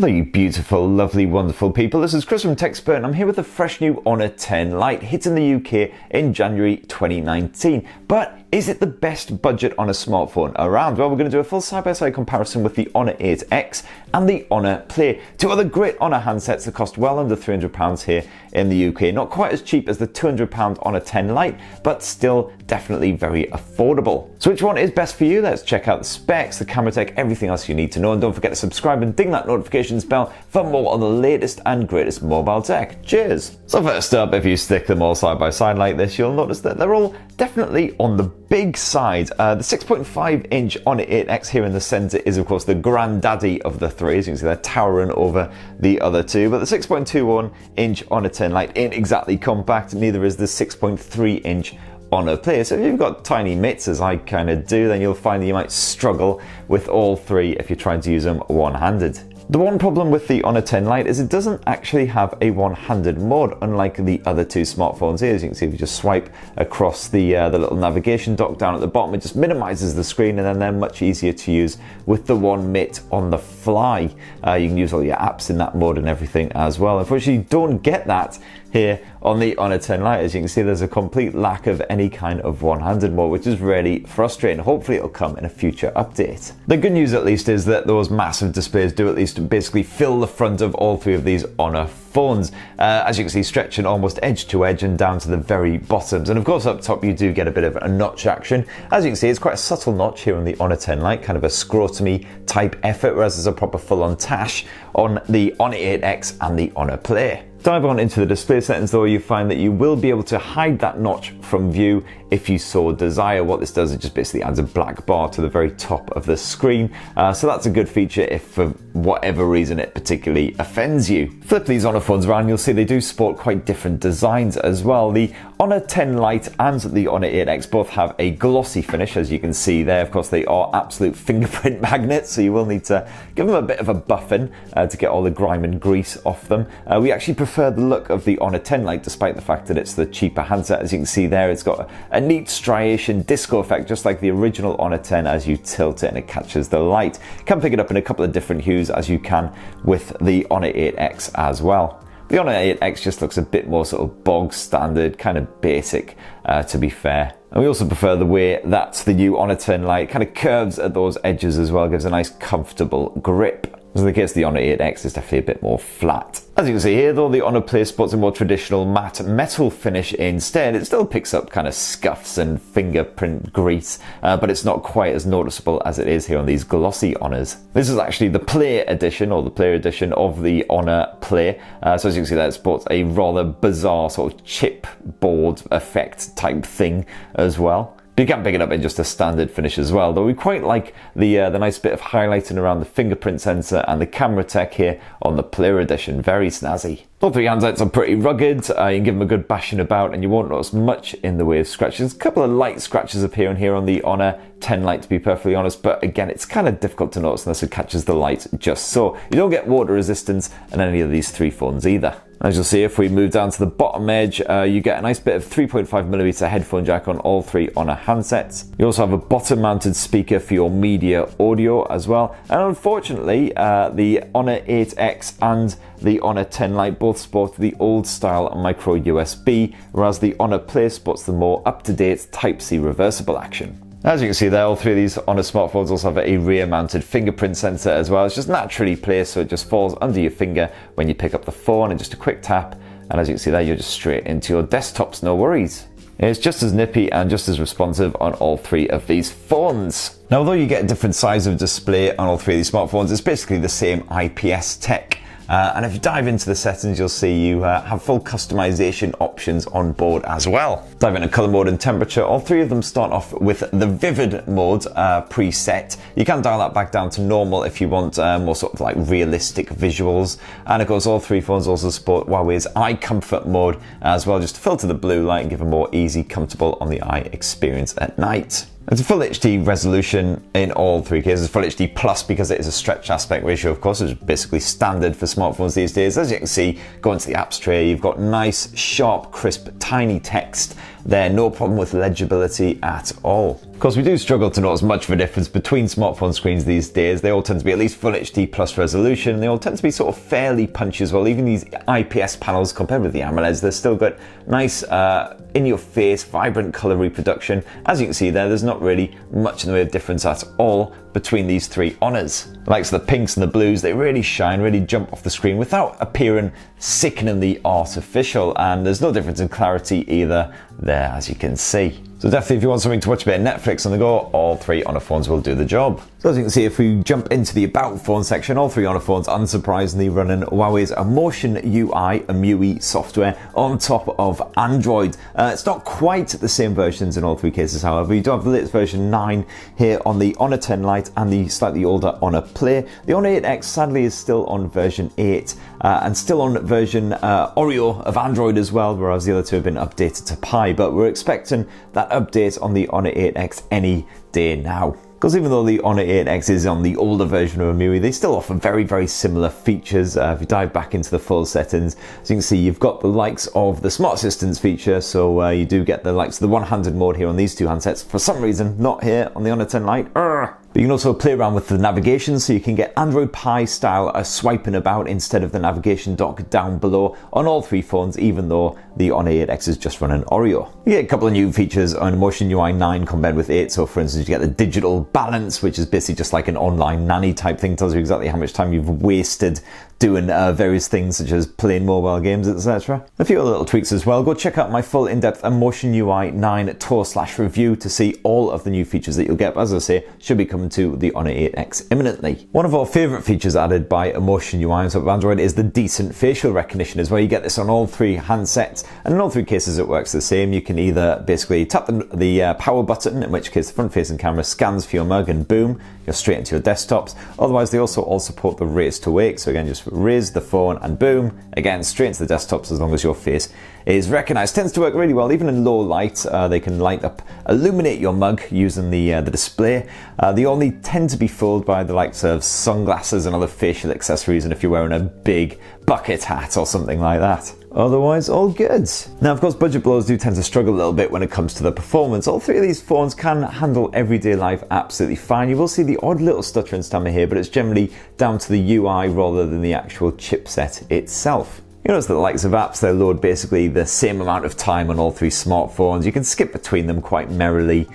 Hello you beautiful, lovely, wonderful people. This is Chris from TechSpert and I'm here with a fresh new Honor 10 Lite hitting the UK in January 2019. But is it the best budget on a smartphone around? Well, we're going to do a full side-by-side comparison with the Honor 8X and the Honor Play. Two other great Honor handsets that cost well under £300 here in the UK. Not quite as cheap as the £200 Honor 10 Lite, but still definitely very affordable. So which one is best for you? Let's check out the specs, the camera tech, everything else you need to know. And don't forget to subscribe and ding that notifications bell for more on the latest and greatest mobile tech. Cheers! So first up, if you stick them all side by side like this, you'll notice that they're all definitely on the big side. The 6.5-inch Honor 8X here in the center is of course the granddaddy of the three. As you can see, they're towering over the other two. But the 6.21-inch Honor 10 Lite ain't exactly compact, neither is the 6.3-inch Honor Play. So if you've got tiny mitts, as I kind of do, then you'll find that you might struggle with all three if you're trying to use them one-handed. The one problem with the Honor 10 Lite is it doesn't actually have a one-handed mode, unlike the other two smartphones here. As you can see, if you just swipe across the little navigation dock down at the bottom, it just minimizes the screen, and then they're much easier to use with the one mitt on the fly. You can use all your apps in that mode and everything as well. Unfortunately, you don't get that here on the Honor 10 Lite. As you can see, there's a complete lack of any kind of one-handed mode, which is really frustrating. Hopefully it'll come in a future update. The good news at least is that those massive displays do at least basically fill the front of all three of these Honor phones. As you can see, stretching almost edge to edge and down to the very bottoms. And of course up top you do get a bit of a notch action. As you can see, it's quite a subtle notch here on the Honor 10 Lite, kind of a scrotumy type effort, whereas there's a proper full-on tash on the Honor 8X and the Honor Play. Dive on into the display settings though, you find that you will be able to hide that notch from view if you so desire. What this does, it just basically adds a black bar to the very top of the screen. So that's a good feature if for whatever reason it particularly offends you. Flip these Honor phones around, you'll see they do sport quite different designs as well. The Honor 10 Lite and the Honor 8X both have a glossy finish, as you can see there. Of course, they are absolute fingerprint magnets, so you will need to give them a bit of a buffing to get all the grime and grease off them. We actually prefer the look of the Honor 10 Lite, despite the fact that it's the cheaper handset. As you can see there, it's got a neat striation disco effect, just like the original Honor 10 as you tilt it and it catches the light. You can pick it up in a couple of different hues, as you can with the Honor 8X as well. The Honor 8X just looks a bit more sort of bog standard, kind of basic, to be fair. And we also prefer the way that the new Honor 10 Lite kind of curves at those edges as well, gives a nice comfortable grip. As in the case of the Honor 8X, is definitely a bit more flat. As you can see here though, the Honor Play sports a more traditional matte metal finish instead. It still picks up kind of scuffs and fingerprint grease, but it's not quite as noticeable as it is here on these glossy Honors. This is actually the Play edition, or the Player edition of the Honor Play. So as you can see there, it sports a rather bizarre sort of chipboard effect type thing as well. You can pick it up in just a standard finish as well, though we quite like the nice bit of highlighting around the fingerprint sensor and the camera tech here on the Player edition. Very snazzy. All three handsets are pretty rugged. You can give them a good bashing about and you won't notice much in the way of scratches. A couple of light scratches appear on here on the Honor 10 Lite, to be perfectly honest, but again, it's kind of difficult to notice unless it catches the light just so. You don't get water resistance in any of these three phones either. As you'll see, if we move down to the bottom edge, you get a nice bit of 3.5mm headphone jack on all three Honor handsets. You also have a bottom-mounted speaker for your media audio as well. And unfortunately, the Honor 8X and the Honor 10 Lite both sport the old-style micro USB, whereas the Honor Play sports the more up-to-date Type-C reversible action. As you can see there, all three of these Honor smartphones also have a rear-mounted fingerprint sensor as well. It's just naturally placed, so it just falls under your finger when you pick up the phone, and just a quick tap, and as you can see there, you're just straight into your desktops, no worries. It's just as nippy and just as responsive on all three of these phones. Now, although you get a different size of display on all three of these smartphones, it's basically the same IPS tech. And if you dive into the settings, you'll see you have full customization options on board as well. Dive into color mode and temperature. All three of them start off with the vivid mode preset. You can dial that back down to normal if you want more sort of like realistic visuals. And of course, all three phones also support Huawei's eye comfort mode as well, just to filter the blue light and give a more easy, comfortable on the eye experience at night. It's a full HD resolution in all three cases, full HD plus because it is a stretch aspect ratio, of course, which is basically standard for smartphones these days. As you can see, go into the apps tray, you've got nice, sharp, crisp, tiny text there, no problem with legibility at all. Of course, we do struggle to notice much of a difference between smartphone screens these days. They all tend to be at least Full HD plus resolution, and they all tend to be sort of fairly punchy as well. Even these IPS panels, compared with the AMOLEDs, they've still got nice in-your-face, vibrant colour reproduction. As you can see there's not really much in the way of difference at all between these three Honors. The likes of the pinks and the blues, they really shine, really jump off the screen without appearing sickeningly artificial, and there's no difference in clarity either there, as you can see. So definitely, if you want something to watch a bit of Netflix on the go, all three Honor phones will do the job. So as you can see, if we jump into the About Phone section, all three Honor phones, unsurprisingly, running Huawei's EMUI EMUI software on top of Android. It's not quite the same versions in all three cases, however. You do have the latest version 9 here on the Honor 10 Lite and the slightly older Honor Play. The Honor 8X sadly is still on version 8 and still on version Oreo of Android as well, whereas the other two have been updated to Pi. But we're expecting that update on the Honor 8X any day now. Because even though the Honor 8X is on the older version of EMUI, they still offer very, very similar features. If you dive back into the full settings, as you can see, you've got the likes of the Smart Assistance feature, so you do get the likes of the one-handed mode here on these two handsets. For some reason, not here on the Honor 10 Lite. But you can also play around with the navigation, so you can get Android Pie style swiping about instead of the navigation dock down below on all three phones, even though the Honor 8X is just running Oreo. You get a couple of new features on EMUI 9 compared with 8. So for instance, you get the digital balance, which is basically just like an online nanny type thing. Tells you exactly how much time you've wasted doing various things such as playing mobile games, etc. A few other little tweaks as well. Go check out my full in-depth EMUI 9 tour/review to see all of the new features that you'll get. As I say, should be coming to the Honor 8X imminently. One of our favourite features added by EMUI on top of Android is the decent facial recognition as well. You get this on all three handsets, and in all three cases it works the same. You can either basically tap the power button, in which case the front-facing camera scans for your mug and boom, you're straight into your desktops. Otherwise, they also all support the raise to wake, so again, just raise the phone and boom, again straight into the desktops as long as your face is recognized. Tends to work really well even in low light. They can light up, illuminate your mug using the display. They only tend to be fooled by the likes of sunglasses and other facial accessories, and if you're wearing a big bucket hat or something like that. Otherwise, all good. Now, of course, budget blowers do tend to struggle a little bit when it comes to the performance. All three of these phones can handle everyday life absolutely fine. You will see the odd little stutter and stammer here, but it's generally down to the UI rather than the actual chipset itself. You notice that the likes of apps, they load basically the same amount of time on all three smartphones. You can skip between them quite merrily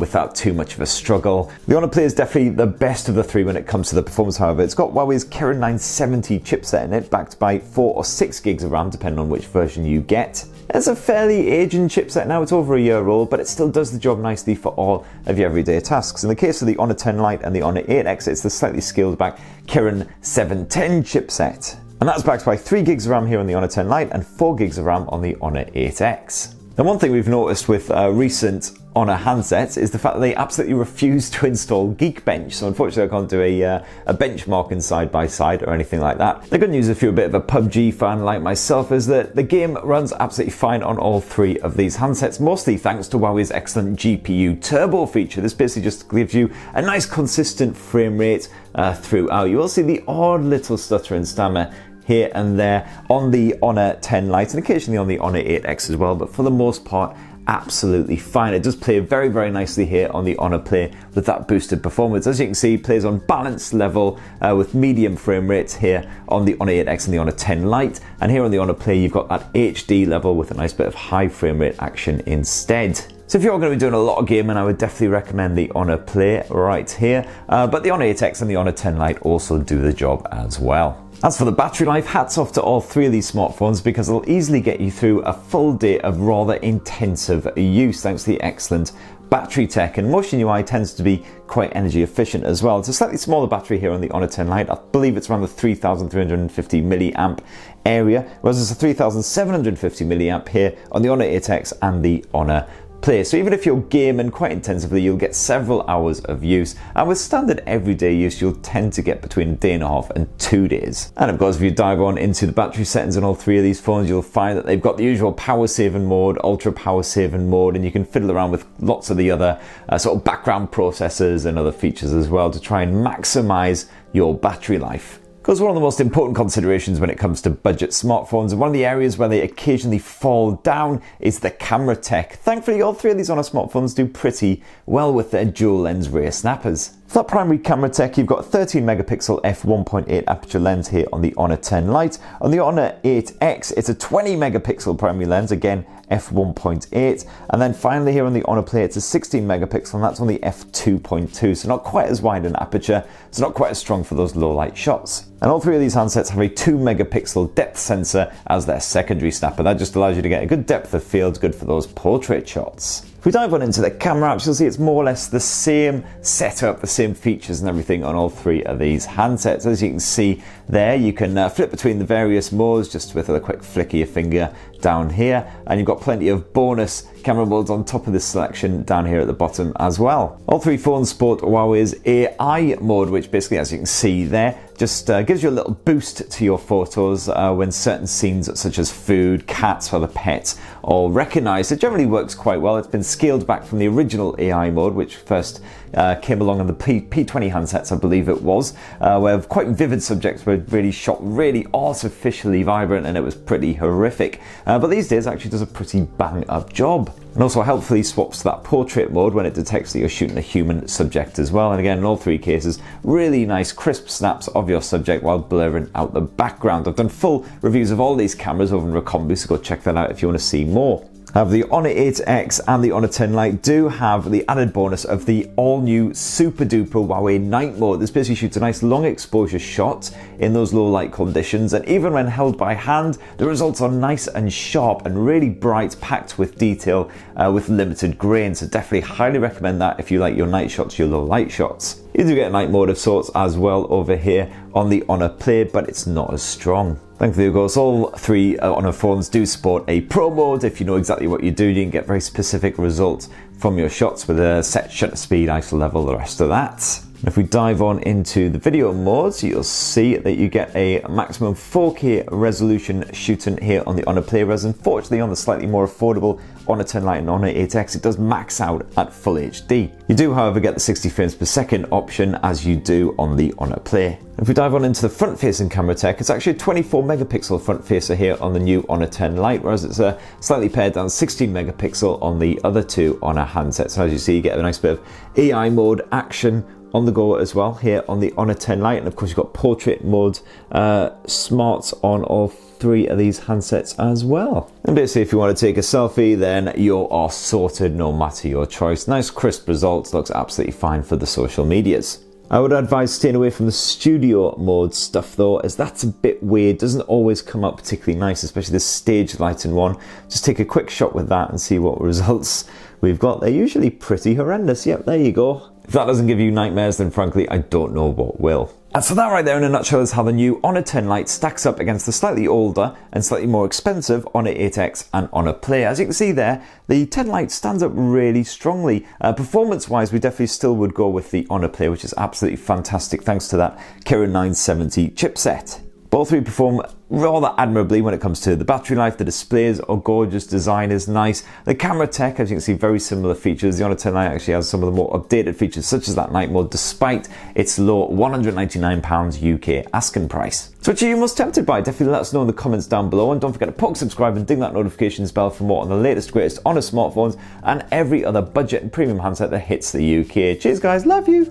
without too much of a struggle. The Honor Play is definitely the best of the three when it comes to the performance, however. It's got Huawei's Kirin 970 chipset in it, backed by 4 or 6 gigs of RAM, depending on which version you get. It's a fairly aging chipset now, it's over a year old, but it still does the job nicely for all of your everyday tasks. In the case of the Honor 10 Lite and the Honor 8X, it's the slightly scaled back Kirin 710 chipset. And that's backed by 3 gigs of RAM here on the Honor 10 Lite and 4 gigs of RAM on the Honor 8X. Now, one thing we've noticed with recent Honor handsets is the fact that they absolutely refuse to install Geekbench. So unfortunately, I can't do a benchmarking side by side or anything like that. The good news, if you're a bit of a PubG fan like myself, is that the game runs absolutely fine on all three of these handsets, mostly thanks to Huawei's excellent GPU turbo feature. This basically just gives you a nice consistent frame rate throughout. You will see the odd little stutter and stammer here and there on the Honor 10 Lite and occasionally on the Honor 8X as well, but for the most part, absolutely fine. It does play very, very nicely here on the Honor Play with that boosted performance. As you can see, it plays on balanced level with medium frame rates here on the Honor 8X and the Honor 10 Lite. And here on the Honor Play, you've got that HD level with a nice bit of high frame rate action instead. So if you're going to be doing a lot of gaming, I would definitely recommend the Honor Play right here. But the Honor 8X and the Honor 10 Lite also do the job as well. As for the battery life, hats off to all three of these smartphones because they'll easily get you through a full day of rather intensive use thanks to the excellent battery tech, and EMUI tends to be quite energy efficient as well. It's a slightly smaller battery here on the Honor 10 Lite. I believe it's around the 3,350 milliamp area, whereas it's a 3,750 milliamp here on the Honor 8X and the Honor Play. So even if you're gaming quite intensively, you'll get several hours of use, and with standard everyday use you'll tend to get between a day and a half and 2 days. And of course, if you dive on into the battery settings on all three of these phones, you'll find that they've got the usual power saving mode, ultra power saving mode, and you can fiddle around with lots of the other sort of background processors and other features as well to try and maximize your battery life. Because one of the most important considerations when it comes to budget smartphones, and one of the areas where they occasionally fall down, is the camera tech. Thankfully, all three of these Honor smartphones do pretty well with their dual lens rear snappers. For that primary camera tech, you've got a 13 megapixel f1.8 aperture lens here on the Honor 10 Lite. On the Honor 8X, it's a 20 megapixel primary lens, again f1.8. And then finally here on the Honor Play, it's a 16 megapixel, and that's on the f2.2. So not quite as wide an aperture, so not quite as strong for those low light shots. And all three of these handsets have a 2 megapixel depth sensor as their secondary snapper. That just allows you to get a good depth of field, good for those portrait shots. If we dive on into the camera apps, you'll see it's more or less the same setup, the same features and everything on all three of these handsets. As you can see there, you can flip between the various modes just with a quick flick of your finger down here, and you've got plenty of bonus camera modes on top of this selection down here at the bottom as well. All three phones sport Huawei's AI mode, which basically, as you can see there, just gives you a little boost to your photos when certain scenes such as food, cats, or other pets all recognized. It generally works quite well. It's been scaled back from the original AI mode, which first came along on the P20 handsets, I believe it was, where quite vivid subjects were really shot really artificially vibrant, and it was pretty horrific. But these days actually does a pretty bang up job. And also helpfully swaps to that portrait mode when it detects that you're shooting a human subject as well. And again, in all three cases, really nice crisp snaps of your subject while blurring out the background. I've done full reviews of all these cameras over in Recombu, so go check that out if you want to see more. The Honor 8X and the Honor 10 Lite do have the added bonus of the all-new super duper Huawei night mode. This basically shoots a nice long exposure shot in those low light conditions, and even when held by hand, the results are nice and sharp and really bright, packed with detail with limited grain. So definitely highly recommend that if you like your night shots, your low light shots. You do get a night mode of sorts as well over here on the Honor Play, but it's not as strong. Thankfully, of course, all three Honor phones do support a Pro mode. If you know exactly what you're doing, you can get very specific results from your shots with a set shutter speed, ISO level, the rest of that. If we dive on into the video modes, you'll see that you get a maximum 4K resolution shooting here on the Honor Play, whereas unfortunately on the slightly more affordable Honor 10 Lite and Honor 8X, it does max out at full HD. You do, however, get the 60 frames per second option as you do on the Honor Play. If we dive on into the front-facing camera tech, it's actually a 24 megapixel front facer here on the new Honor 10 Lite, whereas it's a slightly pared down 16 megapixel on the other two Honor handsets. So as you see, you get a nice bit of AI mode action on the go as well here on the Honor 10 Lite, and of course you've got portrait mode smarts on all three of these handsets as well. And basically, if you want to take a selfie, then you are sorted no matter your choice. Nice crisp results, looks absolutely fine for the social medias. I would advise staying away from the studio mode stuff though, as that's a bit weird, doesn't always come out particularly nice, especially the stage lighting one. Just take a quick shot with that and see what results we've got. They're usually pretty horrendous. Yep, there you go. If that doesn't give you nightmares, then frankly, I don't know what will. And so that right there in a nutshell is how the new Honor 10 Lite stacks up against the slightly older and slightly more expensive Honor 8X and Honor Play. As you can see there, the 10 Lite stands up really strongly. Performance-wise, we definitely still would go with the Honor Play, which is absolutely fantastic thanks to that Kirin 970 chipset. Both three perform rather admirably when it comes to the battery life. The displays are gorgeous, design is nice. The camera tech, as you can see, very similar features. The Honor 10 Lite actually has some of the more updated features, such as that night mode, despite its low £199 UK asking price. So which are you most tempted by? Definitely let us know in the comments down below, and don't forget to poke subscribe and ding that notifications bell for more on the latest, greatest Honor smartphones and every other budget and premium handset that hits the UK. Cheers guys, love you!